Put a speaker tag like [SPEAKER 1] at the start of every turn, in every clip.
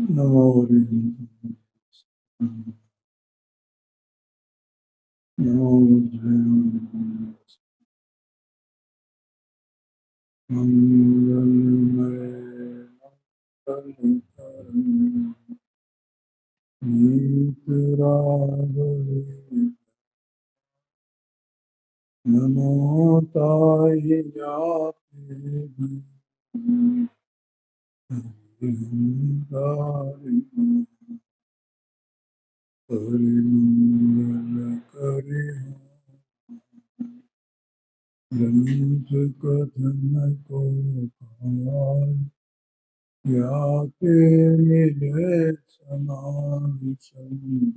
[SPEAKER 1] नमो नमो मंगलमय नीतरागले नमो ताये जाते परिमंगल करे ग्रंथ कथन को पाय याते मिले समाधि संग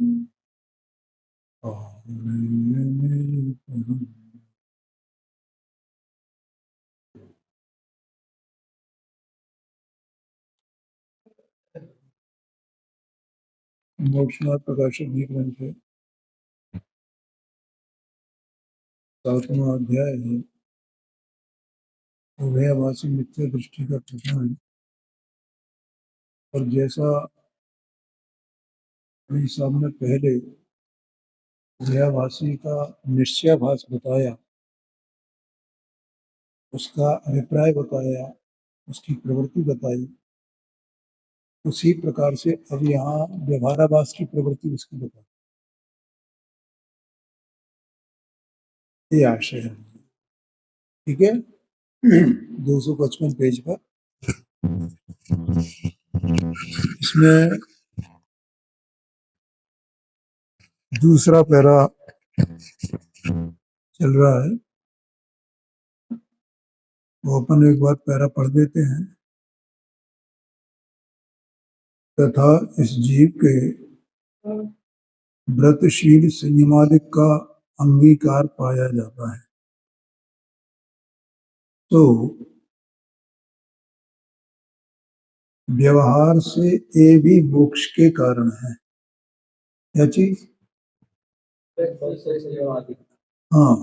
[SPEAKER 1] मोक्षनाथ प्रकाशक जी ग्रंथ है, 7वां अध्याय है। उभयवासी मिथ्या दृष्टि का प्रश्न है। और जैसा अभी सामने पहले उभयवासी का निश्चयाभास बताया, उसका अभिप्राय बताया, उसकी प्रवृत्ति बताई, उसी प्रकार से अब यहाँ व्यवहाराभास की प्रवृत्ति उसकी बताई। ये आशय है, ठीक है। 255 पेज पर इसमें दूसरा पैरा चल रहा है, वो अपन एक बार पैरा पढ़ देते हैं। तथा इस जीव के व्रतशील संयमादिक का अंगीकार पाया जाता है, तो व्यवहार से ये भी मोक्ष के कारण है। क्या चीज? हाँ,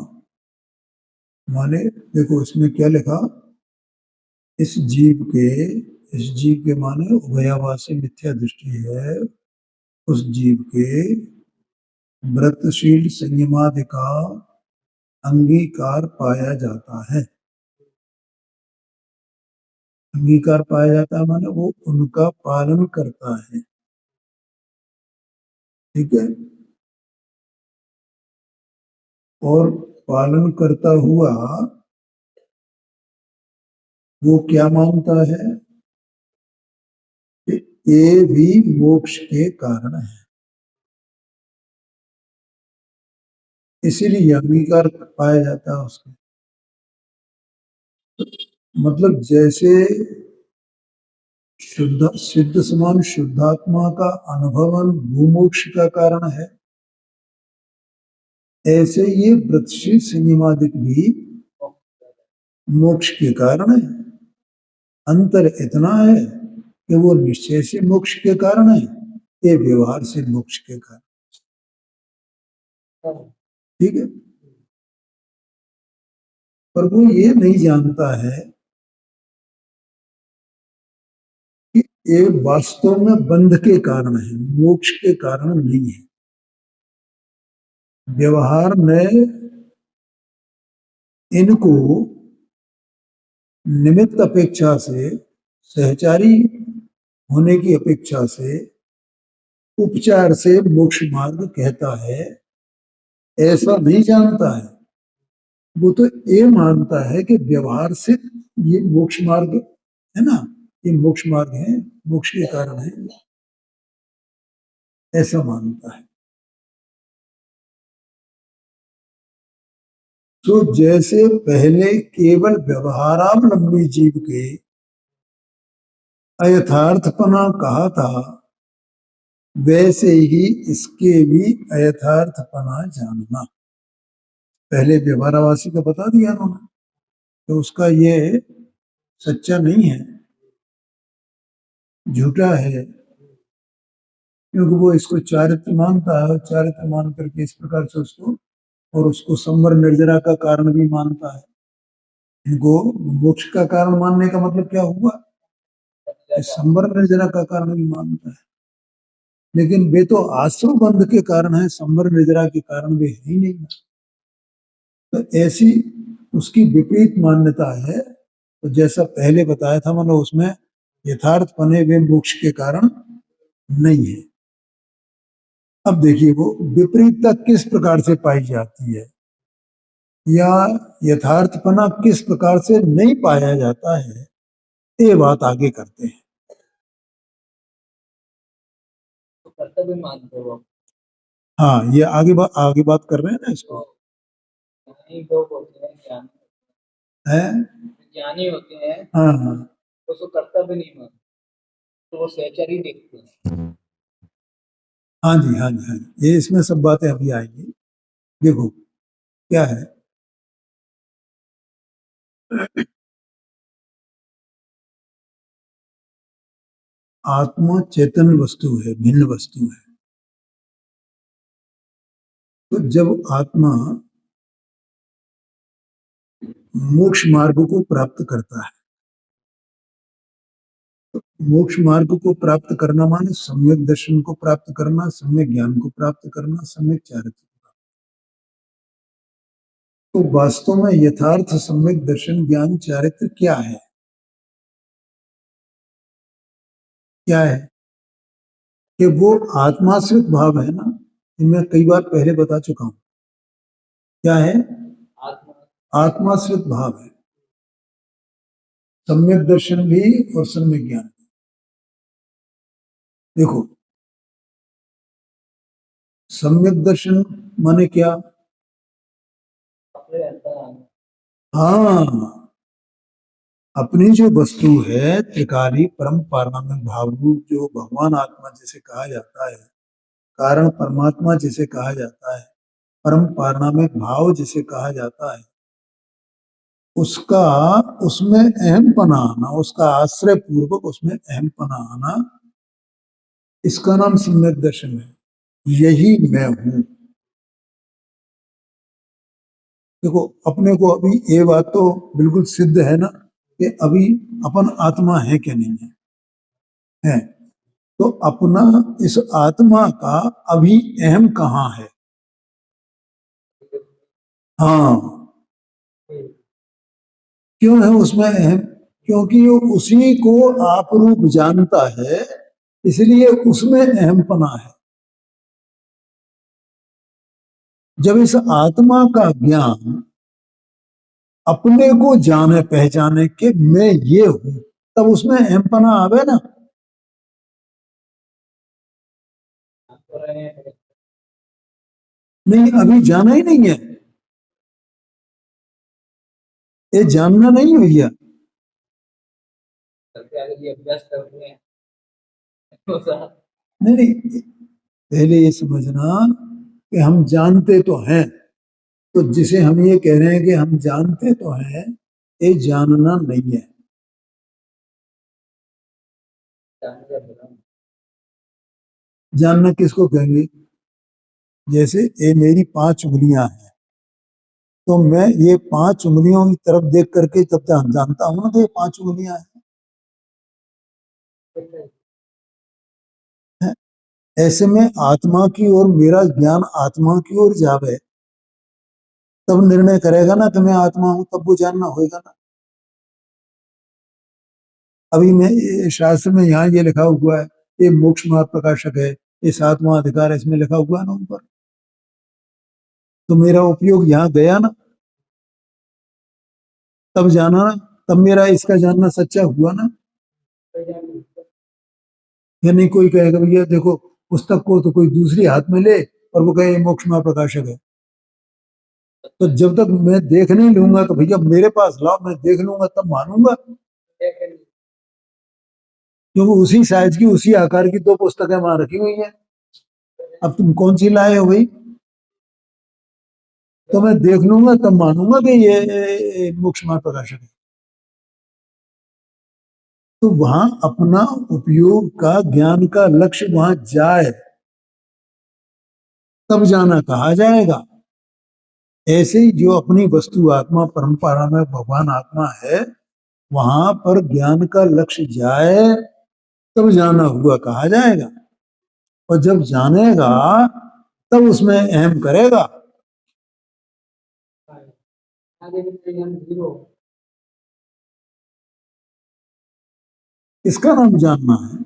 [SPEAKER 1] माने देखो इसमें क्या लिखा, इस जीव के माने उभयाभासी मिथ्या दृष्टि है, उस जीव के व्रतशील संयमादि का अंगीकार पाया जाता है। अंगीकार पाया जाता है माने वो उनका पालन करता है, ठीक है। और पालन करता हुआ वो क्या मानता है कि ये भी मोक्ष के कारण है, इसीलिए अंगीकार पाया जाता है उसका। मतलब जैसे सिद्ध समान शुद्धात्मा का अनुभवन भूमोक्ष का कारण है, ऐसे ये व्रतशील संयमादिक भी मोक्ष के कारण है। अंतर इतना है कि वो निश्चय से मोक्ष के कारण है, ये व्यवहार से मोक्ष के कारण, ठीक है। पर वो ये नहीं जानता है कि ये वास्तव में बंध के कारण है, मोक्ष के कारण नहीं है। व्यवहार में इनको निमित्त अपेक्षा से, सहचारी होने की अपेक्षा से, उपचार से मोक्ष मार्ग कहता है, ऐसा नहीं जानता है। वो तो ये मानता है कि व्यवहार से ये मोक्ष मार्ग है ना, ये मोक्ष मार्ग है, मोक्ष के कारण है, ऐसा मानता है। तो जैसे पहले केवल व्यवहारावलंबी जीव के अयथार्थपना कहा था, वैसे ही इसके भी अयथार्थपना जानना। पहले व्यवहारावासी का बता दिया उन्होंने, तो उसका ये सच्चा नहीं है, झूठा है, क्योंकि वो इसको चारित्र मानता है, चारित्र मान करके इस प्रकार से उसको, और उसको संवर निर्जरा का कारण भी मानता है। इनको मोक्ष का कारण मानने का मतलब क्या हुआ? संबर निर्जरा का कारण भी मानता है, लेकिन वे तो आश्रम बंध के कारण है, संबर निर्जरा के कारण वे है ही नहीं। तो ऐसी उसकी विपरीत मान्यता है। तो जैसा पहले बताया था, मतलब उसमें यथार्थ पने वे मोक्ष के कारण नहीं है। अब देखिए वो विपरीतता किस प्रकार से पाई जाती है, या यथार्थपना किस प्रकार से नहीं पाया जाता है, ये बात आगे करते हैं।
[SPEAKER 2] तो कर्तव्य मानते हो?
[SPEAKER 1] हाँ, ये आगे बात कर रहे हैं ना इसको।
[SPEAKER 2] लोग होते हैं ज्ञानी होते हैं,
[SPEAKER 1] हाँ हाँ,
[SPEAKER 2] उसको कर्तव्य नहीं मानते, तो वो सहचर ही देखते हैं।
[SPEAKER 1] हाँ जी हाँ जी हाँ जी, ये इसमें सब बातें अभी आएंगी। देखो क्या है, आत्मा चेतन वस्तु है, भिन्न वस्तु है। तो जब आत्मा मोक्ष मार्ग को प्राप्त करता है, तो मोक्ष मार्ग को प्राप्त करना माने सम्यक दर्शन को प्राप्त करना, सम्यक ज्ञान को प्राप्त करना, सम्यक चारित्र। तो वास्तव में यथार्थ सम्यक दर्शन ज्ञान चारित्र क्या है? क्या है कि वो आत्माश्रित भाव है ना, मैं कई बार पहले बता चुका हूं। क्या है? आत्माश्रित भाव है, सम्यक दर्शन भी और सम्यक ज्ञान। देखो सम्यक दर्शन माने क्या? हाँ, अपनी जो वस्तु है त्रिकाली परम पारमात्मिक भाव रूप, जो भगवान आत्मा जिसे कहा जाता है, कारण परमात्मा जिसे कहा जाता है, परम पारमात्मिक भाव जिसे कहा जाता है, उसका उसमें अहम पना आना, उसका आश्रय पूर्वक उसमें अहम पना आना, इसका नाम सम्यक दर्शन है। यही मैं हूं। देखो अपने को अभी ये बात तो बिल्कुल सिद्ध है ना कि अभी अपन आत्मा है क्या नहीं है? तो अपना इस आत्मा का अभी अहम कहाँ है? हाँ, क्यों है उसमें अहम? क्योंकि वो उसी को आप रूप जानता है, इसलिए उसमें अहमपना है। जब इस आत्मा का ज्ञान अपने को जाने पहचाने के मैं ये हूं, तब उसमें अहमपना आवे ना। नहीं, अभी जाना ही नहीं है, ये जानना नहीं भैया। नहीं नहीं, पहले ये समझना कि हम जानते तो हैं। तो जिसे हम ये कह रहे हैं कि हम जानते तो हैं, ये जानना नहीं है। जानना किसको कहेंगे? जैसे ये मेरी 5 उंगलियां हैं, तो मैं ये 5 उंगलियों की तरफ देख करके तब जानता हूं ना कि ये 5 उंगलियां हैं। ऐसे में आत्मा की ओर मेरा ज्ञान आत्मा की ओर जावे, तब निर्णय करेगा ना कि मैं आत्मा हूं, तब वो जानना होगा ना। अभी मैं शास्त्र में यहाँ ये लिखा हुआ है, ये मोक्ष मार्ग प्रकाशक है, ये 7वां अधिकार है, इसमें लिखा हुआ है ना ऊपर, तो मेरा उपयोग यहाँ गया ना, तब जाना ना, तब मेरा इसका जानना सच्चा हुआ ना। या नहीं कोई कहेगा भैया देखो पुस्तक को तो कोई दूसरी हाथ में ले और वो कहे मोक्ष मार्ग प्रकाशक है, तो जब तक मैं देख नहीं लूंगा तो भैया मेरे पास लाओ, मैं देख लूंगा तब मानूंगा। क्योंकि उसी साइज की उसी आकार की 2 पुस्तकें वहां रखी हुई हैं, अब तुम कौन सी लाए हो भाई? तो मैं देख लूंगा तब मानूंगा कि ये मोक्ष मार्ग प्रकाशक है। तो वहां अपना उपयोग का ज्ञान का लक्ष्य वहां जाए, तब जाना कहा जाएगा। ऐसे ही जो अपनी वस्तु आत्मा परंपरा में भगवान आत्मा है, वहां पर ज्ञान का लक्ष्य जाए, तब जाना हुआ कहा जाएगा, और जब जानेगा तब उसमें अहम करेगा।
[SPEAKER 2] आगे जीरो।
[SPEAKER 1] इसका नाम जानना है।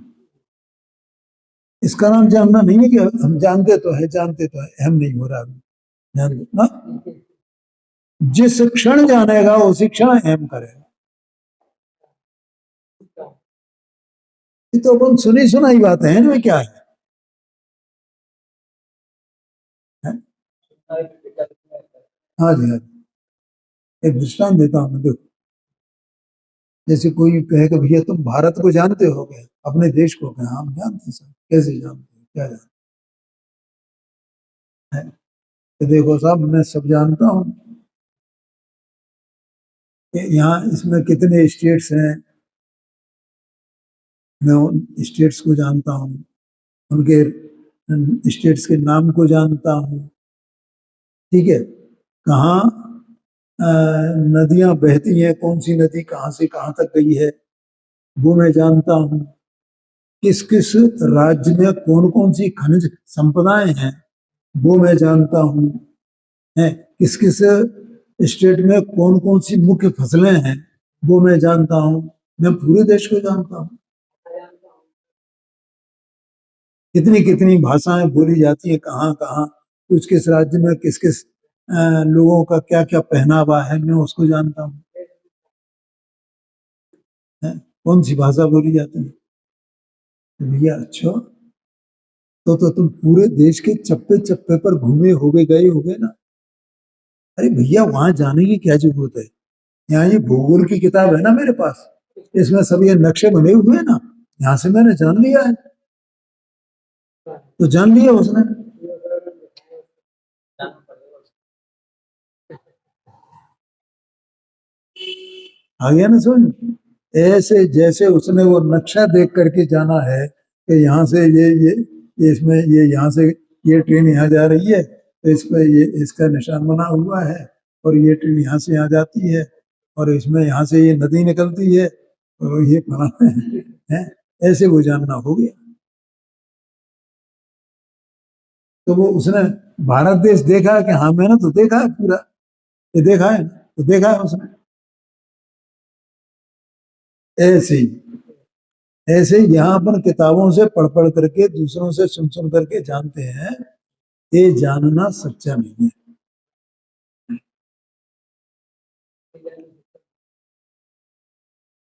[SPEAKER 1] इसका नाम जानना नहीं है कि हम जानते तो है अहम नहीं हो रहा ध्यान ना। जिस क्षण जानेगा उसी क्षण अहम करेगा। ये तो अपन सुनी सुनाई बात है, इनमें क्या है? हाँ जी, हाँ जी। एक दृष्टांत देता हूं मैं, देखो। जैसे कोई कहे कि भैया तुम भारत को जानते हो क्या, अपने देश को? क्या हम जानते सर? कैसे जानते हो, क्या जानते हैं? तो देखो साहब, मैं सब जानता हूँ। यहाँ इसमें कितने स्टेट्स हैं, मैं उन स्टेट्स को जानता हूँ, उनके स्टेट्स के नाम को जानता हूँ। ठीक है, कहाँ नदियां बहती हैं, कौन सी नदी कहाँ से कहाँ तक गई है वो मैं जानता हूँ। किस किस राज्य में कौन कौन सी खनिज संपदाएं हैं वो मैं जानता हूँ। है, किस किस स्टेट में कौन कौन सी मुख्य फसलें हैं वो मैं जानता हूँ। मैं पूरे देश को जानता हूँ। कितनी कितनी भाषाएं बोली जाती है कहाँ कहाँ, किस किस राज्य में किस किस लोगों का क्या क्या पहनावा है, मैं उसको जानता हूँ। कौन सी भाषा बोली जाती है? भैया अच्छा, तो तुम पूरे देश के चप्पे चप्पे पर घूमे होगे, गए होगे ना? अरे भैया, वहां जाने की क्या जरूरत है? यहाँ ये भूगोल की किताब है ना मेरे पास, इसमें सब ये नक्शे बने हुए हैं ना, यहाँ से मैंने जान लिया है। तो जान लिया उसने। आ गया ना समझ? ऐसे जैसे उसने वो नक्शा देख करके जाना है कि यहाँ से ये इसमें ये यहाँ से ये ट्रेन यहाँ जा रही है, तो इस पर ये इसका निशान बना हुआ है, और ये ट्रेन यहाँ से यहाँ जाती है, और इसमें यहाँ से ये नदी निकलती है, और ये बना है। ऐसे वो जानना हो गया। तो वो उसने भारत देश देखा है कि हाँ, मैंने तो देखा है पूरा, ये देखा है, तो देखा है उसने। ऐसे ही यहाँ पर किताबों से पढ़ पढ़ करके, दूसरों से सुन सुन करके जानते हैं, ये जानना सच्चा नहीं है।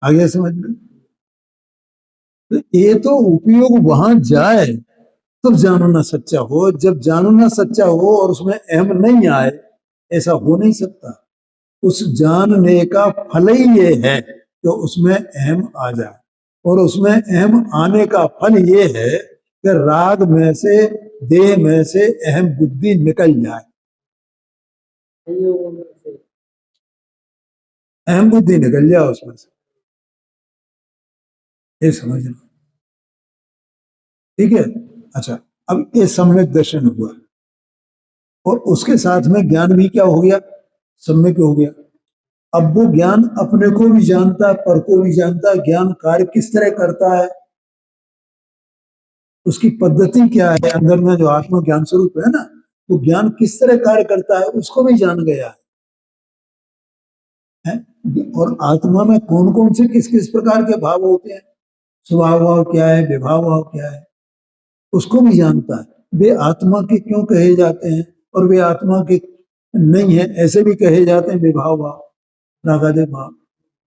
[SPEAKER 1] आगे समझ में? तो ये तो उपयोग वहां जाए तब जानना सच्चा हो, जब जानना सच्चा हो और उसमें अहम नहीं आए, ऐसा हो नहीं सकता। उस जानने का फल ही ये है कि उसमें अहम आ जाए, और उसमें अहम आने का फल ये है कि राग में से, देह में से अहम बुद्धि निकल जाए। अहम बुद्धि निकल जाए उसमें से, ये समझना। ठीक है, अच्छा। अब ये सम्यक दर्शन हुआ, और उसके साथ में ज्ञान भी क्या हो गया? सम्यक हो गया। अब वो ज्ञान अपने को भी जानता है, पर को भी जानता है। ज्ञान कार्य किस तरह करता है, उसकी पद्धति क्या है, अंदर में जो आत्मा ज्ञान स्वरूप है ना, वो ज्ञान किस तरह कार्य करता है उसको भी जान गया है। और आत्मा में कौन कौन से किस किस प्रकार के भाव होते हैं, स्वभाव भाव क्या है, विभाव भाव क्या है, उसको भी जानता है। वे आत्मा के क्यों कहे जाते हैं, और वे आत्मा के नहीं है ऐसे भी कहे जाते हैं, विभाव भाव, रागादे भाव।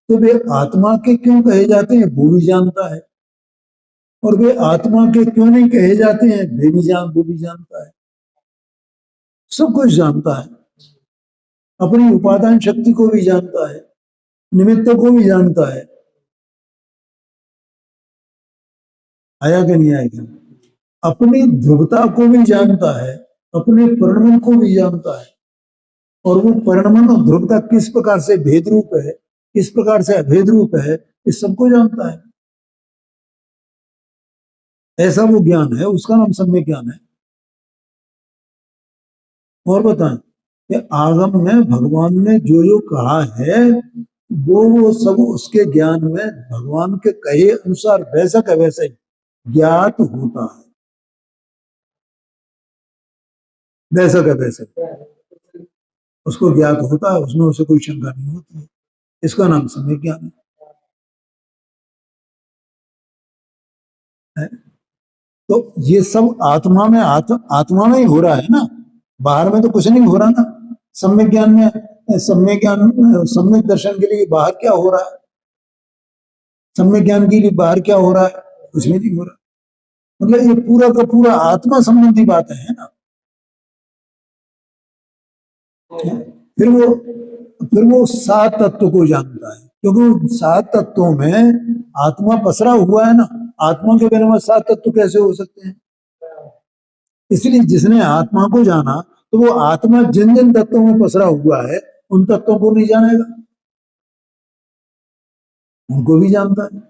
[SPEAKER 1] तो वे आत्मा के क्यों कहे जाते हैं वो भी जानता है, और वे आत्मा के क्यों नहीं कहे जाते हैं वो भी जानता है। सब कुछ जानता है, अपनी उपादान शक्ति को भी जानता है, निमित्तों को भी जानता है। आया कि नहीं आएगा? अपनी ध्रुवता को भी जानता है, अपने परिणमन को भी जानता है, और वो परिणमन और ध्रुवता किस प्रकार से भेद रूप है, किस प्रकार से अभेद रूप है, इस सबको जानता है। ऐसा वो ज्ञान है, उसका नाम सम्यक ज्ञान है। और बताएं कि आगम में भगवान ने जो जो कहा है वो सब उसके ज्ञान में भगवान के कहे अनुसार वैसा का वैसा ही ज्ञात होता है, वैसा का वैसा उसको ज्ञात होता है, उसमें उसे कोई शंका नहीं होती है। इसका नाम सम्यक ज्ञान है। तो ये सब आत्मा में आत्मा में ही हो रहा है ना, बाहर में तो कुछ नहीं हो रहा ना। सम्यक ज्ञान में, सम्यक ज्ञान, सम्यक दर्शन के लिए बाहर क्या हो रहा है? सम्यक ज्ञान के लिए बाहर क्या हो रहा है? कुछ भी नहीं हो रहा। मतलब ये पूरा का पूरा आत्मा संबंधी बात है ना। फिर वो सात तत्व को जानता है, क्योंकि सात तत्वों में आत्मा पसरा हुआ है ना। आत्मा के बिना में सात तत्व कैसे हो सकते हैं? इसलिए जिसने आत्मा को जाना, तो वो आत्मा जिन जिन तत्वों में पसरा हुआ है उन तत्वों को नहीं जानेगा, उनको भी जानता है।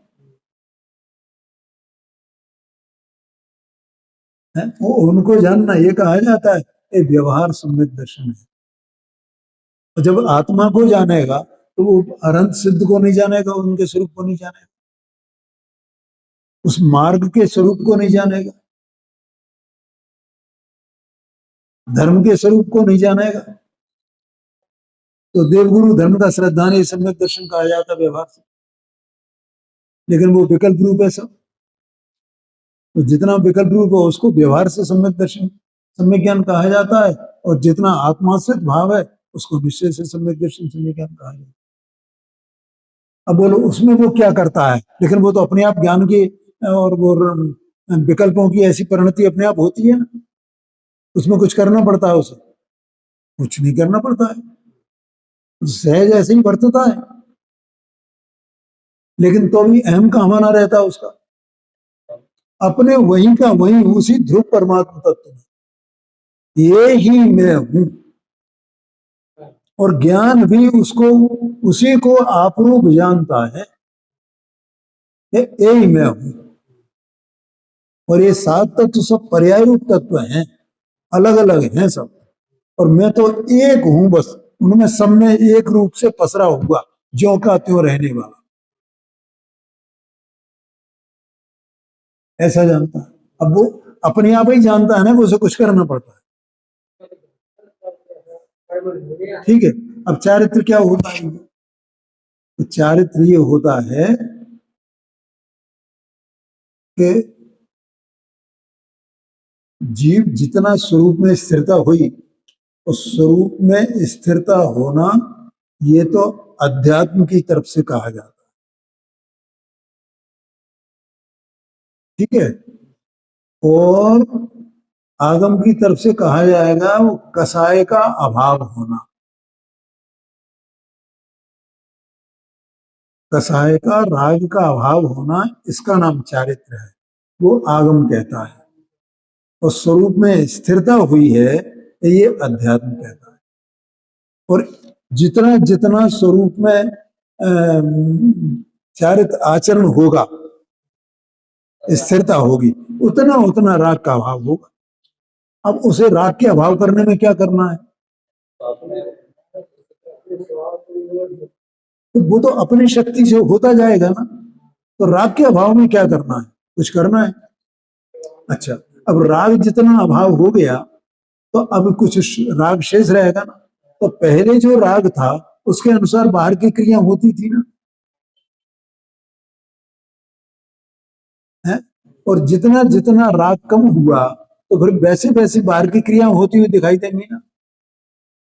[SPEAKER 1] वो उनको जानना ये कहा जाता है ये व्यवहार सम्यक दर्शन है। और जब आत्मा को जानेगा तो वो अनंत सिद्ध को नहीं जानेगा, उनके स्वरूप को नहीं जानेगा, उस मार्ग के स्वरूप को नहीं जानेगा, धर्म के स्वरूप को नहीं जानेगा। तो देवगुरु धर्म का श्रद्धा नहीं सम्यक दर्शन कहा जाता व्यवहार से, लेकिन वो विकल्प रूप है सब। तो जितना विकल्प रूप है उसको व्यवहार से सम्यक दर्शन, सम्यक ज्ञान कहा जाता है, और जितना आत्माश्रित भाव है उसको निश्चय से सम्यक दर्शन, सम्यक ज्ञान कहा जाता है। अब बोलो उसमें वो क्या करता है? लेकिन वो तो अपने आप ज्ञान की और वो विकल्पों की ऐसी परिणति अपने आप होती है ना, उसमें कुछ करना पड़ता है उसे? कुछ नहीं करना पड़ता है, सहज ऐसे ही वर्तता है। लेकिन तो भी अहम कहां बना रहता है उसका? अपने वही का वही, उसी ध्रुव परमात्मा तत्व में ये ही मैं हूं, और ज्ञान भी उसको, उसी को आपरूप जानता है, ये ही मैं हूं। और ये सात तत्व सब पर्याय रूप तत्व हैं, अलग अलग हैं सब, और मैं तो एक हूं बस, उनमें सब में एक रूप से पसरा हुआ, ज्यों का त्यों रहने वाला, ऐसा जानता है। अब वो अपने आप ही जानता है ना, उसे कुछ करना पड़ता है। ठीक है। अब चारित्र क्या होता है? तो चारित्र ये होता है कि जीव जितना स्वरूप में स्थिरता हुई, उस स्वरूप में स्थिरता होना, ये तो अध्यात्म की तरफ से कहा जाता है। ठीक है। और आगम की तरफ से कहा जाएगा वो कसाय का अभाव होना, कसाय का, राग का अभाव होना, इसका नाम चारित्र है, वो आगम कहता है। और स्वरूप में स्थिरता हुई है, ये अध्यात्म कहता है। और जितना जितना स्वरूप में चारित्र आचरण होगा, स्थिरता होगी, उतना उतना राग का अभाव होगा। अब उसे राग के अभाव करने में क्या करना है? तो वो तो अपनी शक्ति से होता जाएगा ना। तो राग के अभाव में क्या करना है? कुछ करना है? अच्छा, अब राग जितना अभाव हो गया तो अब कुछ राग शेष रहेगा ना। तो पहले जो राग था उसके अनुसार बाहर की क्रिया होती थी ना, है? और जितना जितना राग कम हुआ तो फिर वैसे वैसे बाहर की क्रिया होती हुई दिखाई देंगी ना।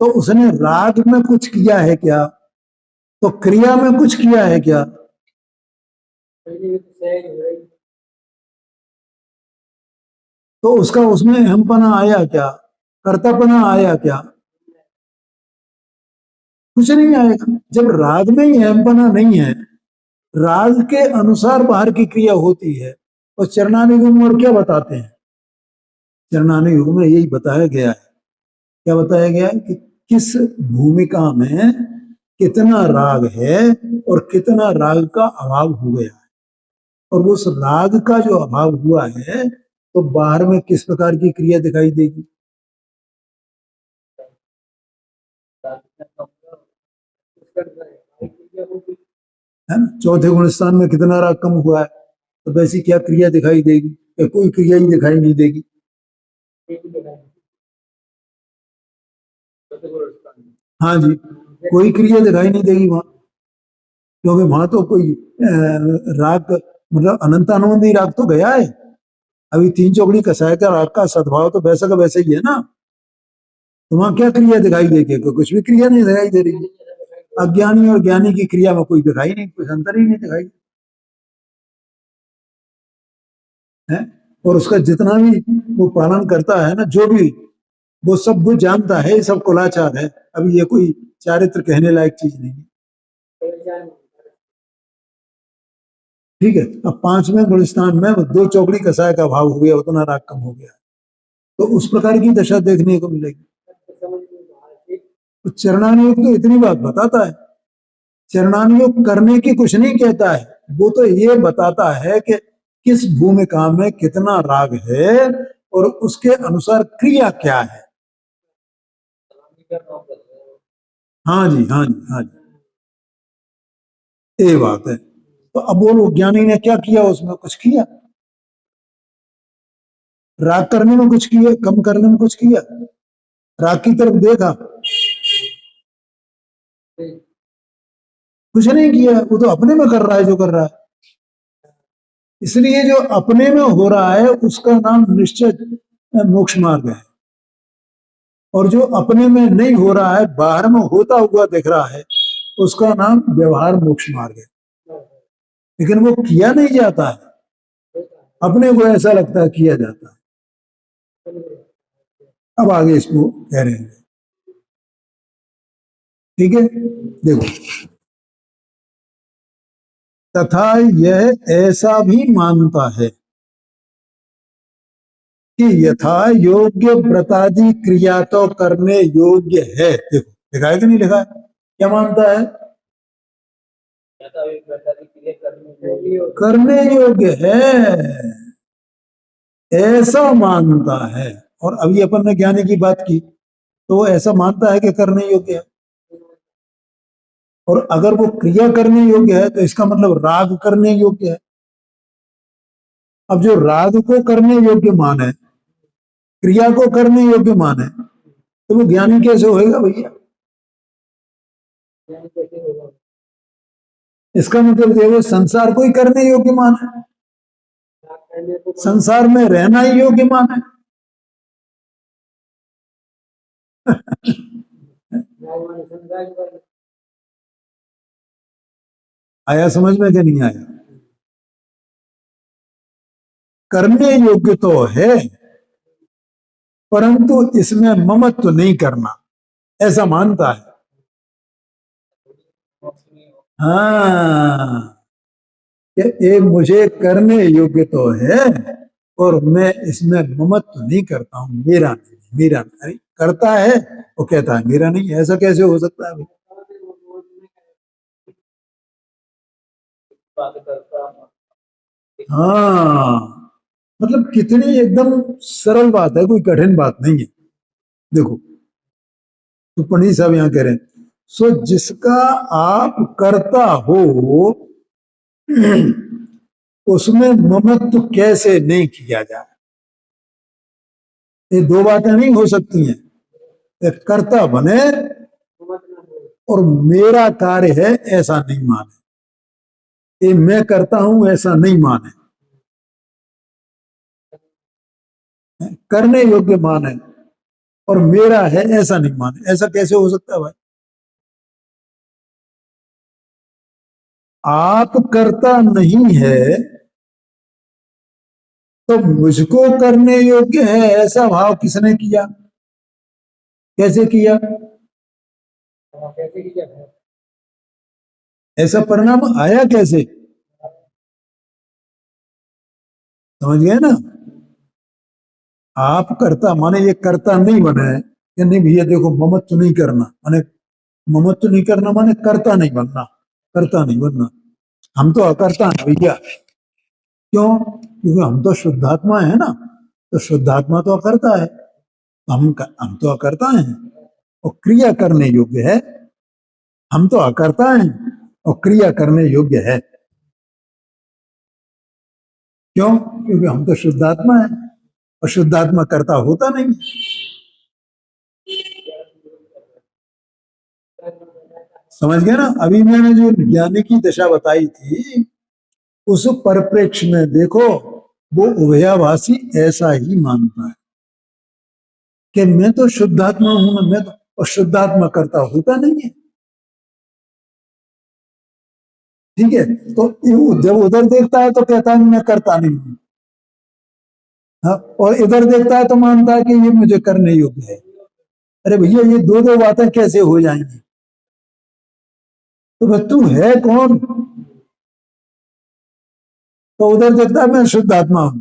[SPEAKER 1] तो उसने राग में कुछ किया है क्या? तो क्रिया में कुछ किया है क्या? तो उसका उसमें अहमपना आया क्या? कर्तापना आया क्या? कुछ नहीं आएगा। जब राग में ही अहमपना नहीं है, राग के अनुसार बाहर की क्रिया होती है। और चरणानुयुग में और क्या बताते हैं? चरणानुयुग में यही बताया गया है। क्या बताया गया है? कि किस भूमिका में कितना राग है और कितना राग का अभाव हो गया है, और उस राग का जो अभाव हुआ है तो बाहर में किस प्रकार की क्रिया दिखाई देगी, है ना? चौथे गुण स्थान में कितना राग कम हुआ है तो वैसी क्या क्रिया दिखाई देगी? कि कोई क्रिया ही दिखाई नहीं देगी। हाँ जी, कोई क्रिया दिखाई नहीं देगी वहां, क्योंकि वहां तो कोई राग, मतलब अनंतानुबंधी राग तो गया है। अभी तीन चौकड़ी कसाय का राग का सद्भाव तो वैसा का वैसा ही है ना, तो वहां क्या क्रिया दिखाई देगी? कुछ भी क्रिया नहीं दिखाई दे रही। अज्ञानी और ज्ञानी की क्रिया में कोई दिखाई नहीं, कुछ अंतर ही नहीं दिखाई है। और उसका जितना भी वो पालन करता है ना, जो भी वो सब वो जानता है, ये सब कुलाचार है। अभी ये कोई चारित्र कहने लायक चीज नहीं है। ठीक है, अब पांचवें गुणस्थान में वो दो चौकड़ी कसाय का भाव हो गया, उतना राग कम हो गया, तो उस प्रकार की दशा देखने को मिलेगी। तो चरणानुयोग तो इतनी बात बताता है, चरणानुयोग करने की कुछ नहीं कहता है, वो तो ये बताता है कि किस भूमिका में कितना राग है और उसके अनुसार क्रिया क्या है। हाँ जी, हाँ जी, हाँ जी, ये बात है। तो अब बोलो ज्ञानी ने क्या किया? उसमें कुछ किया? राग करने में कुछ किया? कम करने में कुछ किया? राग की तरफ देखा? कुछ नहीं किया, वो तो अपने में कर रहा है जो कर रहा है। इसलिए जो अपने में हो रहा है उसका नाम निश्चय मोक्ष मार्ग है, और जो अपने में नहीं हो रहा है, बाहर में होता हुआ दिख रहा है, उसका नाम व्यवहार मोक्ष मार्ग है। लेकिन वो किया नहीं जाता है, अपने को ऐसा लगता है किया जाता है। अब आगे इसको कह रहे हैं, ठीक है, देखो, तथा यह ऐसा भी मानता है कि यथा योग्य व्रतादि क्रिया तो करने योग्य है। देखो लिखा है कि नहीं लिखा है? क्या मानता है? करने योग्य है, ऐसा मानता है। और अभी अपन ने ज्ञानी की बात की, तो वो ऐसा मानता है कि करने योग्य है। और अगर वो क्रिया करने योग्य है तो इसका मतलब राग करने योग्य है। अब जो राग को करने योग्य माने, क्रिया को करने योग्य माने, तो वो ज्ञानी कैसे होएगा भैया? इसका मतलब देखो, संसार को ही करने योग्य माने, संसार में रहना ही योग्य माने। आया समझ में कि नहीं आया? करने योग्य तो है, परंतु इसमें ममत्व नहीं करना, ऐसा मानता है। हाँ, कि ये मुझे करने योग्य तो है, और मैं इसमें ममत्व नहीं करता हूं, मेरा नहीं, मेरा नहीं। करता है वो कहता है मेरा नहीं, ऐसा कैसे हो सकता है भाई? हाँ, मतलब कितनी एकदम सरल बात है, कोई कठिन बात नहीं है। देखो, तो पंडित साहब यहाँ कह रहे हैं, सो जिसका आप करता हो उसमें ममत्व कैसे नहीं किया जाए? ये दो बातें नहीं हो सकती हैं। एक कर्ता बने और मेरा कार्य है ऐसा नहीं माने, ये मैं करता हूं ऐसा नहीं माने, करने योग्य माने और मेरा है ऐसा नहीं माने। ऐसा कैसे हो सकता है भाई? आप करता नहीं है तो मुझको करने योग्य है ऐसा भाव किसने किया? कैसे किया? ऐसा परिणाम आया कैसे? समझ गए ना? आप करता माने ये करता नहीं बना है कि नहीं भैया देखो, ममत्व नहीं करना माने, ममत्व नहीं करना माने करता नहीं बनना, करता नहीं बनना। हम तो अकर्ता है भैया। क्यों? क्योंकि हम तो शुद्धात्मा है ना, तो शुद्धात्मा तो अकर्ता है, तो हम तो अकर्ता हैं और क्रिया करने योग्य है। हम तो अकर्ता हैं और क्रिया करने योग्य है। क्यों? क्योंकि हम तो शुद्धात्मा है और शुद्धात्मा कर्ता होता नहीं। समझ गए ना? अभी मैंने जो ज्ञानी की दशा बताई थी उस परिप्रेक्ष्य में देखो, वो उभयाभासी ऐसा ही मानता है कि मैं तो शुद्धात्मा हूं ना, मैं तो, और शुद्धात्मा करता होता नहीं है। ठीक है, तो जब उधर देखता है तो कहता है मैं करता नहीं हूं, हाँ, और इधर देखता है तो मानता है कि ये मुझे करने योग्य है। अरे भैया, ये दो दो बातें कैसे हो जाएंगी? तो भाई तू है कौन? तो उधर देखता है मैं शुद्धात्मा हूं,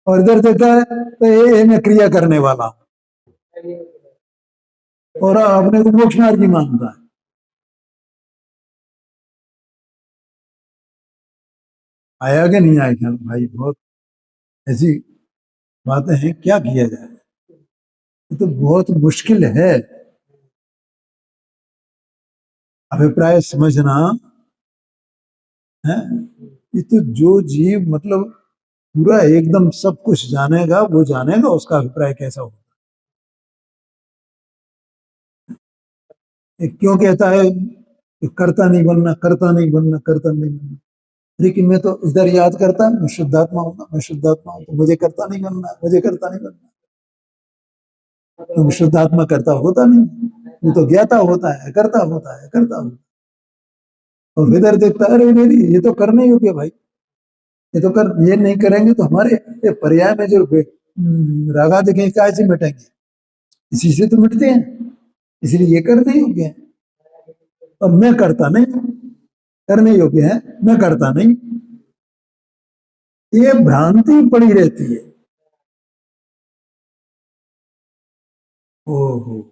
[SPEAKER 1] और इधर देखता है तो ये मैं क्रिया करने वाला हूं, और अपने को मोक्ष मार्गी मानता है। आया कि नहीं आया ख्याल भाई? बहुत ऐसी बातें हैं, क्या किया जाए? ये तो बहुत मुश्किल है अभिप्राय समझना है। ये तो जो जीव मतलब पूरा एकदम सब कुछ जानेगा, वो जानेगा उसका अभिप्राय कैसा होगा। क्यों कहता है कि करता नहीं बनना, करता नहीं बनना, करता नहीं बनना? लेकिन मैं तो इधर याद करता, मैं शुद्धात्मा हूँ ना, मैं शुद्धात्मा हूँ, तो मुझे करता नहीं बनना, मुझे करता नहीं बनना। तो शुद्धात्मा करता होता नहीं, वो तो ज्ञाता होता है, करता होता है, करता होता है। और इधर देखता है, अरे नहीं, ये तो करने योग्य भाई, ये तो कर, ये नहीं करेंगे तो हमारे ये पर्याय में जो रागा देखेंगे क्या से मिटेंगे? इसी से तो मिटते हैं, इसलिए ये करने योग्य है। और मैं करता नहीं, करने योग्य है, मैं करता नहीं, ये भ्रांति पड़ी रहती है। ओहो,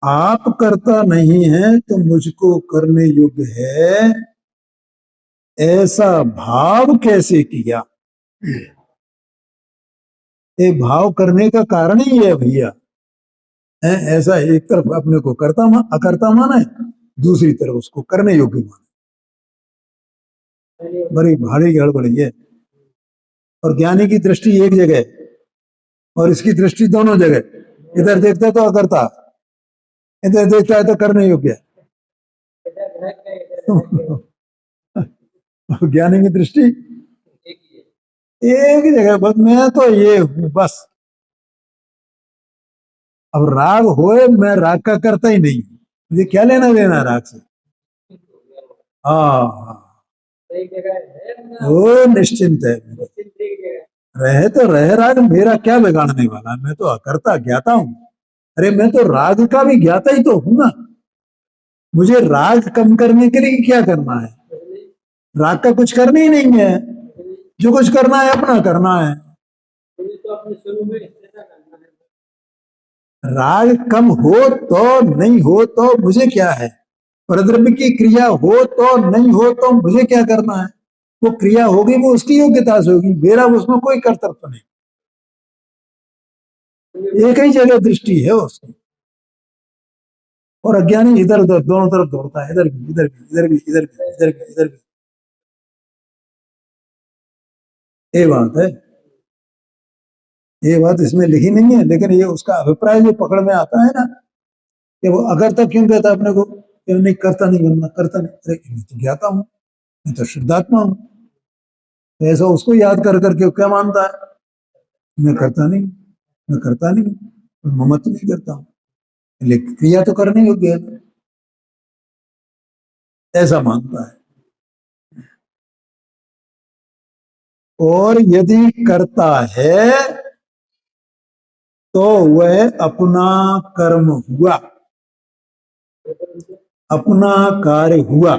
[SPEAKER 1] आप करता नहीं है तो मुझको करने योग्य है, ऐसा भाव कैसे किया? ये भाव करने का कारण ही है भैया, है ऐसा। एक तरफ अपने को करता अकर्ता माना है, दूसरी तरफ उसको करने योग्य माना। बड़ी भारी गड़बड़ी है। और ज्ञानी की दृष्टि एक जगह और इसकी दृष्टि दोनों जगह। इधर देखता है तो अकर्ता, इधर देखता है तो करने योग्य। ज्ञानी की दृष्टि एक जगह, बस मैं तो ये हूं बस। अब राग होए, मैं राग का करता ही नहीं, मुझे क्या लेना देना राग से? हाँ, वो निश्चिंत है, रहे तो रहे राग, मेरा क्या बिगाड़ने वाला? मैं तो अकर्ता ज्ञाता हूं। अरे मैं तो राग का भी ज्ञाता ही तो हूं ना। मुझे राग कम करने के लिए क्या करना है? राग का कुछ करना ही नहीं है, जो कुछ करना है अपना करना है। राग कम हो तो नहीं हो तो मुझे क्या है? परद्रव्य की क्रिया हो तो नहीं हो तो मुझे क्या करना है? वो क्रिया होगी, वो उसकी योग्यता से होगी, मेरा उसमें कोई कर्तव्य नहीं। एक ही जगह दृष्टि है उसकी। और अज्ञानी इधर उधर दोनों तरफ दौड़ता है, इधर भी, इधर भी, इधर भी, इधर भी, इधर भी, इधर भी। ये बात है, ये बात इसमें लिखी नहीं है, लेकिन ये उसका अभिप्राय जो पकड़ में आता है ना, कि वो अगर तक क्यों कहता है अपने को कि नहीं करता नहीं बनना, करता नहीं? अरे मैं तो ज्ञाता हूँ, मैं तो शुद्धात्मा हूँ। तो ऐसा उसको याद कर करके क्या मानता है? मैं करता नहीं, मैं करता नहीं, ममत्व नहीं करता हूँ, लेकिन क्रिया तो करने योग्य है, ऐसा मानता है। और यदि करता है तो वह अपना कर्म हुआ, अपना कार्य हुआ।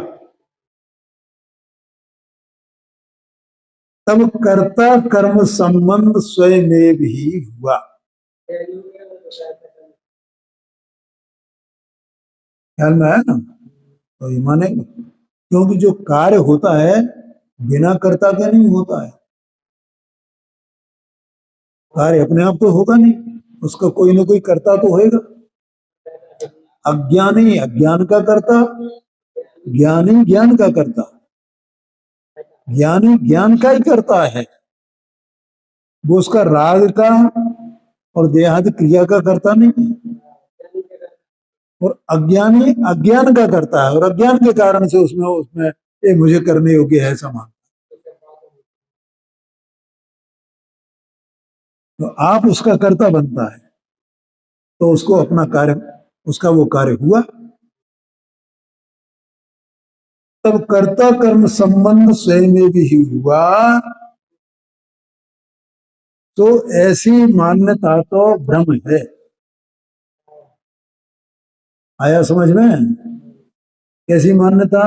[SPEAKER 1] तब कर्ता कर्म संबंध स्वयं ही हुआ। ख्याल में आया ना? तो ये माने, क्योंकि जो कार्य होता है बिना कर्ता के नहीं होता है। कार्य अपने आप तो होगा नहीं, उसका कोई ना कोई कर्ता तो होएगा। अज्ञानी अज्ञान का कर्ता, ज्ञानी ज्ञान का कर्ता। ज्ञानी ज्ञान का ही करता है, वो उसका राग का और देहादि क्रिया का करता नहीं है। और अज्ञानी अज्ञान का करता है, और अज्ञान के कारण से उसमें उसमें ये मुझे करने योग्य है समान। तो आप उसका कर्ता बनता है, तो उसको अपना कार्य, उसका वो कार्य हुआ। तब कर्ता कर्म संबंध स्वयं में भी हुआ, तो ऐसी मान्यता तो भ्रम है। आया समझ में? कैसी मान्यता?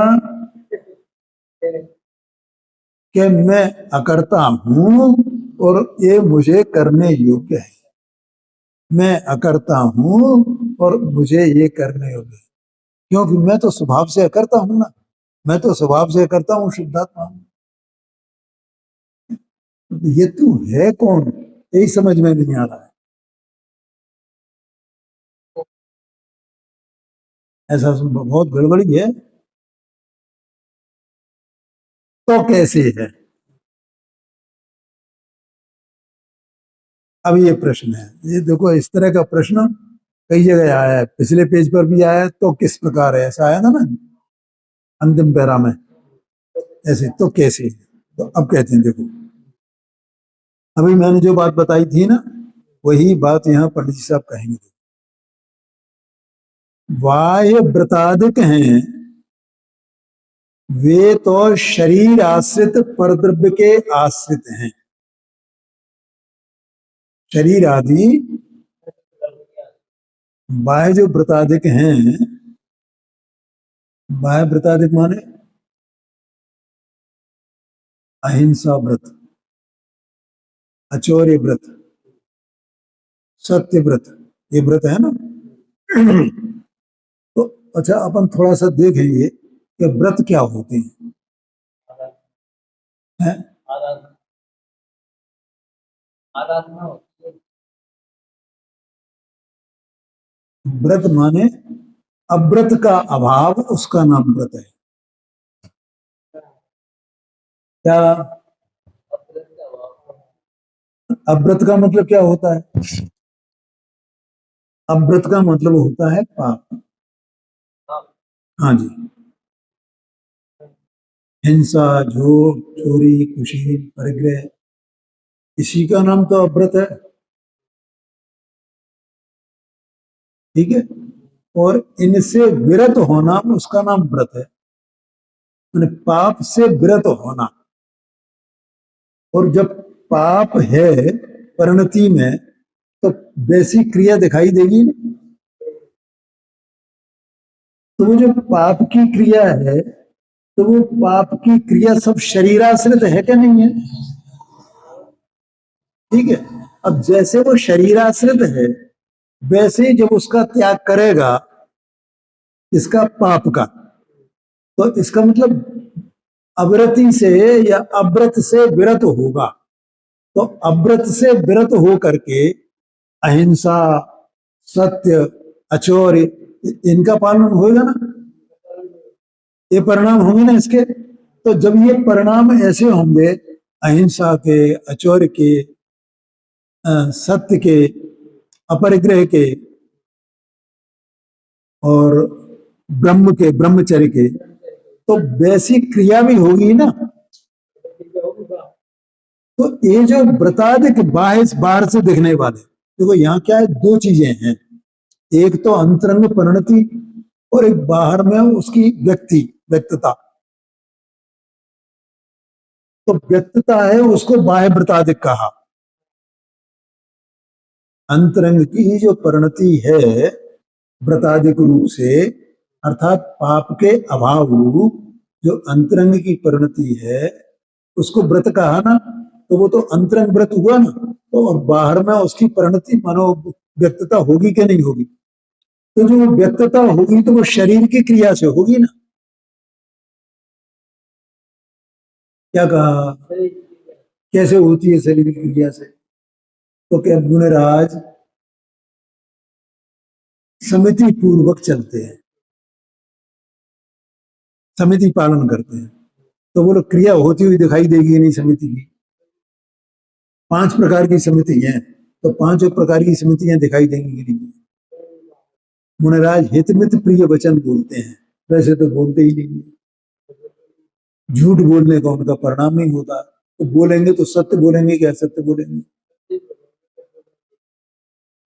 [SPEAKER 1] कि मैं अकर्ता हूं और ये मुझे करने योग्य है। मैं अकर्ता हूं और मुझे ये करने योग्य है, क्योंकि मैं तो स्वभाव से अकर्ता हूं ना। मैं तो स्वभाव से करता हूं, शुद्धात्मा हूं। ये तू है कौन, यही समझ में नहीं आ रहा है। ऐसा बहुत गड़बड़ी है। तो कैसे है? अब ये प्रश्न है, ये देखो इस तरह का प्रश्न कई जगह आया है, पिछले पेज पर भी आया है। तो किस प्रकार है, ऐसा आया ना मैं अंतिम पैरा में, ऐसे तो कैसे है। तो अब कहते हैं देखो, अभी मैंने जो बात बताई थी ना, वही बात यहाँ पंडित जी साहब कहेंगे। बाह्य व्रतादिक हैं वे तो शरीर आश्रित परद्रव्य के आश्रित हैं। शरीर आदि बाह्य जो व्रतादिक हैं, बाह्य व्रतादिक माने अहिंसा व्रत, अचौर्य व्रत, सत्य व्रत, ये व्रत है ना। तो अच्छा, अपन थोड़ा सा देखेंगे कि व्रत क्या होते हैं। है? व्रत माने अव्रत का अभाव, उसका नाम व्रत है। क्या अव्रत का मतलब क्या होता है? अव्रत का मतलब होता है पाप। हाँ जी, हिंसा, झूठ, चोरी, कुशील, परिग्रह, इसी का नाम तो अव्रत है। ठीक है, और इनसे विरत होना, उसका नाम व्रत है। मैंने पाप से विरत होना। और जब पाप है परिणति में, तो वैसी क्रिया दिखाई देगी ना। तो वो जो पाप की क्रिया है, तो वो पाप की क्रिया सब शरीराश्रित है क्या नहीं है? ठीक है, अब जैसे वो शरीराश्रित है, वैसे ही जब उसका त्याग करेगा, इसका पाप का, तो इसका मतलब अव्रति से या अव्रत से विरत होगा। तो अव्रत से विरत हो करके अहिंसा, सत्य, अचौर्य, इनका पालन होगा ना। ये परिणाम होंगे ना इसके। तो जब ये परिणाम ऐसे होंगे, अहिंसा के, अचौर्य के, सत्य के, अपरिग्रह के, और ब्रह्म के, ब्रह्मचर्य के, तो वैसी क्रिया भी होगी ना। तो ये जो व्रतादिक बाहर से दिखने वाले, देखो यहाँ क्या है, दो चीजें हैं। एक तो अंतरंग परिणति, और एक बाहर में उसकी व्यक्तता। तो व्यक्तता है, उसको बाह्य व्रतादिक कहा। अंतरंग की जो परिणति है व्रतादिक रूप से, अर्थात पाप के अभाव रूप जो अंतरंग की परिणति है, उसको व्रत कहा ना। तो वो तो अंतरंग व्रत हुआ ना। तो और बाहर में उसकी परिणति मानो व्यक्तता होगी कि नहीं होगी? तो जो व्यक्तता होगी तो वो शरीर की क्रिया से होगी ना। क्या कहा? कैसे होती है शरीर की क्रिया से? तो क्या गुणराज समिति पूर्वक चलते हैं, समिति पालन करते हैं, तो बोलो क्रिया होती हुई दिखाई देगी नहीं समिति की। 5 प्रकार की समिति हैं, तो 5 प्रकार की समितियां दिखाई देंगी कि नहीं। मुनिराज हितमित प्रिय वचन बोलते हैं, वैसे तो बोलते ही नहीं। झूठ बोलने का उनका परिणाम नहीं होता, तो बोलेंगे तो सत्य बोलेंगे कि असत्य बोलेंगे।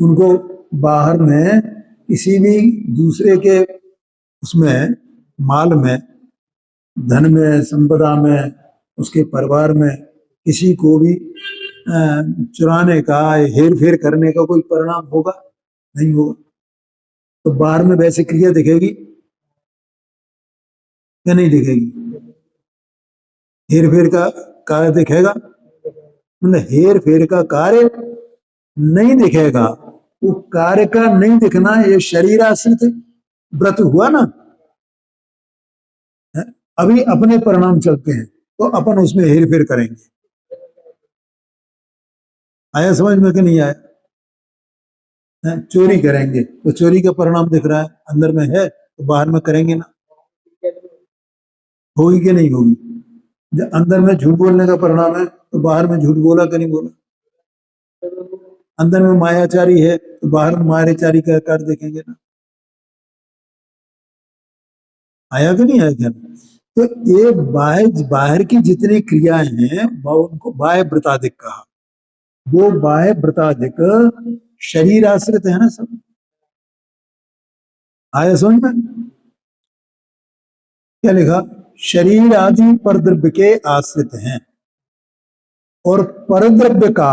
[SPEAKER 1] उनको बाहर में किसी भी दूसरे के उसमें माल में, धन में, संपदा में, उसके परिवार में किसी को भी चुराने का, हेर फेर करने का कोई परिणाम होगा नहीं होगा। तो बाहर में वैसे क्रिया दिखेगी या नहीं दिखेगी? हेर फेर का कार्य दिखेगा, मतलब हेर फेर का कार्य नहीं दिखेगा। वो कार्य का नहीं दिखना ये शरीर आश्रित व्रत हुआ ना। अभी अपने परिणाम चलते हैं तो अपन उसमें हेर फेर करेंगे। आया समझ में कि नहीं आया? चोरी करेंगे तो चोरी का परिणाम दिख रहा है, अंदर में है तो बाहर में करेंगे ना। होगी कि नहीं होगी? जब अंदर में झूठ बोलने का परिणाम है तो बाहर में झूठ बोला कि नहीं बोला। अंदर में मायाचारी है तो बाहर में मायाचारी का कार्य देखेंगे ना। आया कि नहीं आया क्या? तो ये बाहर की जितनी क्रियाएं हैं वो उनको बाह्य व्रताधिक कहा। वो बाह्य व्रताधिक शरीर आश्रित है ना सब। आया समझ में? क्या लिखा? शरीर आदि परद्रव्य के आश्रित हैं और परद्रव्य का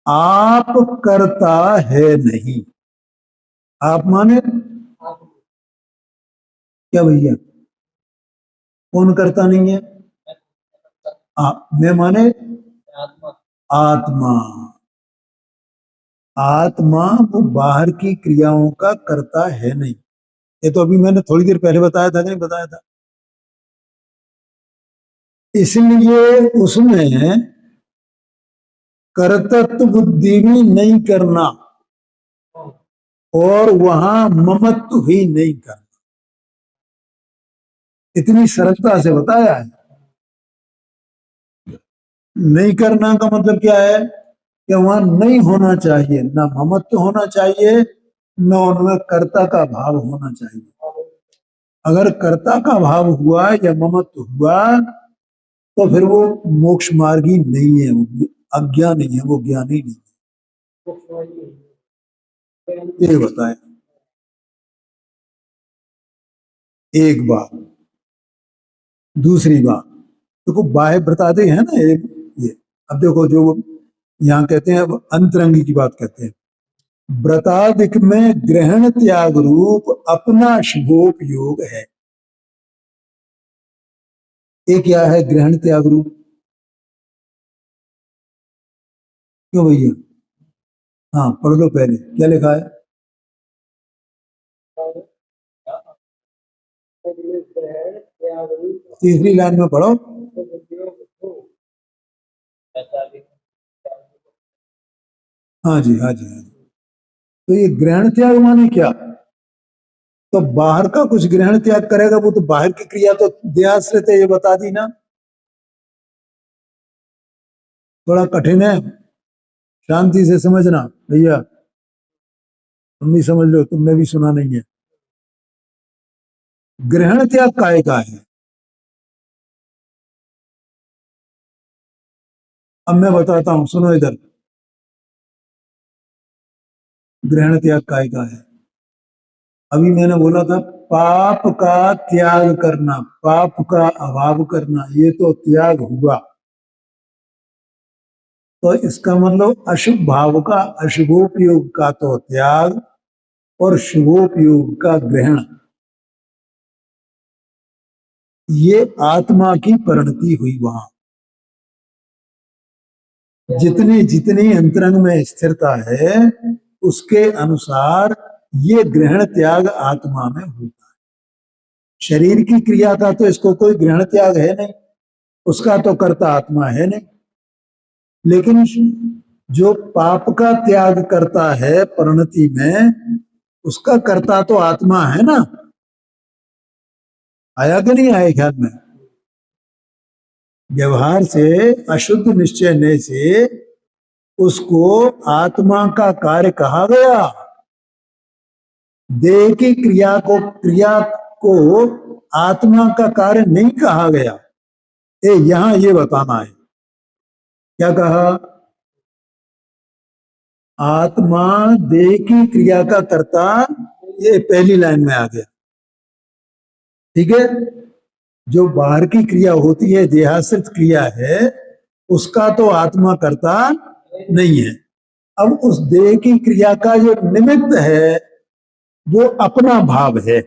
[SPEAKER 1] आप करता है नहीं। आप माने क्या भैया? कौन करता नहीं है? मैं माने आत्मा। आत्मा वो बाहर की क्रियाओं का करता है नहीं। ये तो अभी मैंने थोड़ी देर पहले बताया था कि नहीं बताया था? इसलिए उसमें कर्तृत्व बुद्धि भी नहीं करना और वहां ममत्व भी नहीं करना। इतनी सरलता से बताया है। नहीं करना का मतलब क्या है कि वहां नहीं होना चाहिए, ना ममत्व होना चाहिए, न उनमें कर्ता का भाव होना चाहिए। अगर कर्ता का भाव हुआ या ममत्व हुआ तो फिर वो मोक्ष मार्गी नहीं है, वो अज्ञानी है, वो ज्ञानी नहीं है। ये बताए एक बात। दूसरी बात देखो, बाह्य व्रतादि है ना ये। अब देखो जो यहाँ कहते हैं, अब अंतरंगी की बात कहते हैं। व्रतादिक में ग्रहण त्याग रूप अपना शुभोपयोग है। ये क्या है ग्रहण त्याग रूप? क्यों भैया? हाँ पढ़ लो पहले, क्या लिखा है? तीसरी लाइन में पढ़ो। हाँ जी, हाँ जी, हाँ जी। तो ये ग्रहण त्याग माने क्या? तो बाहर का कुछ ग्रहण त्याग करेगा वो तो बाहर की क्रिया तो देहाश्रित है, ये बता दी ना। थोड़ा कठिन है, शांति से समझना भैया। तुम भी समझ लो, तुमने भी सुना नहीं है। ग्रहण त्याग काय का है? अब मैं बताता हूं, सुनो इधर। ग्रहण त्याग काय का है? अभी मैंने बोला था पाप का त्याग करना, पाप का अभाव करना, ये तो त्याग हुआ। तो इसका मतलब अशुभ भाव का, अशुभोपयोग का तो त्याग और शुभोपयोग का ग्रहण, ये आत्मा की परिणति हुई वहां। जितनी जितनी अंतरंग में स्थिरता है उसके अनुसार ये ग्रहण त्याग आत्मा में होता है। शरीर की क्रिया का तो इसको कोई ग्रहण त्याग है नहीं, उसका तो कर्ता आत्मा है नहीं। लेकिन जो पाप का त्याग करता है परिणति में, उसका कर्ता तो आत्मा है ना। आया कि नहीं आया ख्याल में? व्यवहार से अशुद्ध निश्चय ने से उसको आत्मा का कार्य कहा गया। देह की क्रिया को आत्मा का कार्य नहीं कहा गया। यहां ये बताना है। क्या कहा? आत्मा देह की क्रिया का कर्ता, ये पहली लाइन में आ गया। ठीक है, जो बाहर की क्रिया होती है, देहाश्रित क्रिया है, उसका तो आत्मा करता नहीं है। अब उस देह की क्रिया का जो निमित्त है वो अपना भाव है,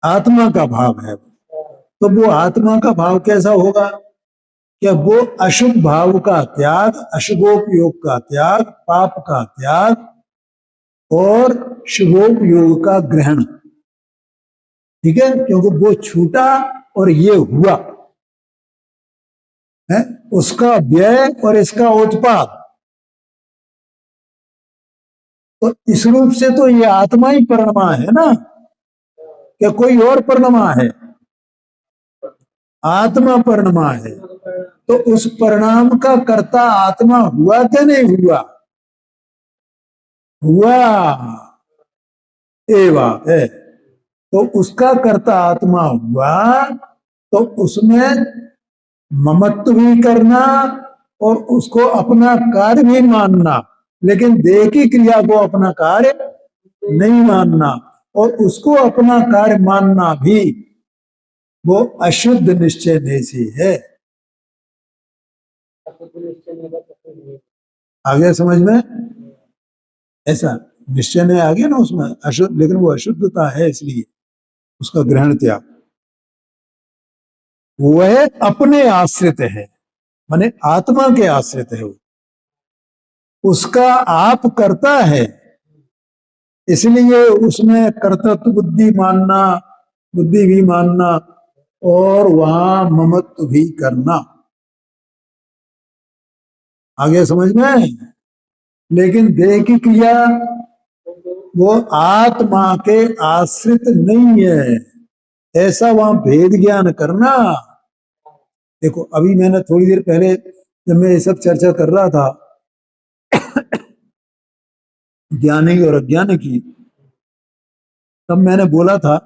[SPEAKER 1] आत्मा का भाव है। तो वो आत्मा का भाव कैसा होगा? क्या वो अशुभ भाव का त्याग, अशुभोपयोग का त्याग, पाप का त्याग और शुभोपयोग का ग्रहण। ठीक है, क्योंकि वो छूटा और ये हुआ है, उसका व्यय और इसका उत्पाद। तो इस रूप से तो ये आत्मा ही परिणमा है ना, क्या कोई और परिणमा है? आत्मा परिणमा है। तो उस परिणाम का कर्ता आत्मा हुआ क्या नहीं हुआ? हुआ, ये बात है। तो उसका कर्ता आत्मा हुआ, तो उसमें ममत्व भी करना और उसको अपना कार्य भी मानना, लेकिन देह की क्रिया को अपना कार्य नहीं मानना, और उसको अपना कार्य मानना भी वो अशुद्ध निश्चय में से है। आ गया समझ में? ऐसा निश्चय में आ गया ना उसमें अशुद्ध, लेकिन वो अशुद्धता है इसलिए उसका ग्रहण त्याग। वह अपने आश्रित है, माने आत्मा के आश्रित है, उसका आप करता है, इसलिए उसमें कर्तृत्व बुद्धि मानना, बुद्धि भी मानना और वहां ममत्व भी करना। आगे समझ में? लेकिन देह की क्रिया वो आत्मा के आश्रित नहीं है, ऐसा वहां भेद ज्ञान करना। देखो अभी मैंने थोड़ी देर पहले जब मैं ये सब चर्चा कर रहा था ज्ञानी और अज्ञानी की, तब मैंने बोला था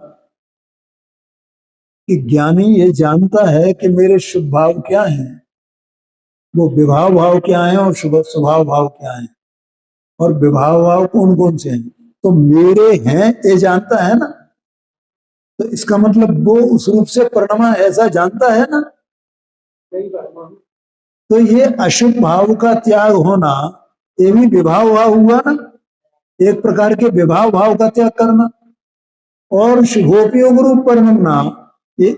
[SPEAKER 1] कि ज्ञानी ये जानता है कि मेरे शुभ भाव क्या हैं, वो विभाव भाव क्या है और शुभ स्वभाव भाव क्या है, और विभाव भाव कौन कौन से हैं, तो मेरे हैं ये जानता है ना। तो इसका मतलब वो उस रूप से परिणमा ऐसा जानता है ना। तो ये अशुभ भाव का त्याग होना, ये भी विभाव भाव हुआ ना, एक प्रकार के विभाव भाव का त्याग करना। और शुभोपयोग रूप परिणमना, ये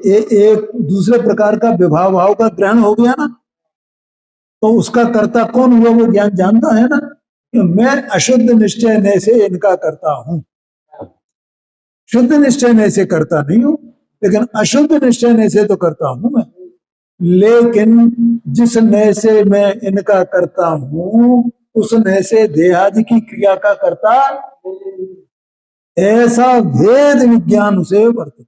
[SPEAKER 1] एक दूसरे प्रकार का विभाव भाव का ग्रहण हो गया ना। तो उसका कर्ता कौन हुआ? वो ज्ञान जानता है ना कि मैं अशुद्ध निश्चय ने से इनका करता हूं, शुद्ध निश्चय ने से करता नहीं हूं, लेकिन अशुद्ध निश्चय ने से तो करता हूं मैं। लेकिन जिस नय से मैं इनका करता हूं, उस नय से देहादि की क्रिया का करता, ऐसा भेद विज्ञान से वर्तता।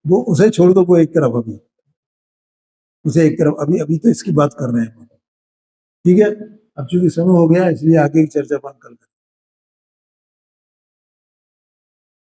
[SPEAKER 1] वो उसे छोड़ दो, वो एक तरफ, अभी उसे एक तरफ, अभी अभी तो इसकी बात कर रहे हैं। ठीक है, अब चूंकि समय हो गया इसलिए आगे की चर्चा बंद कर दें।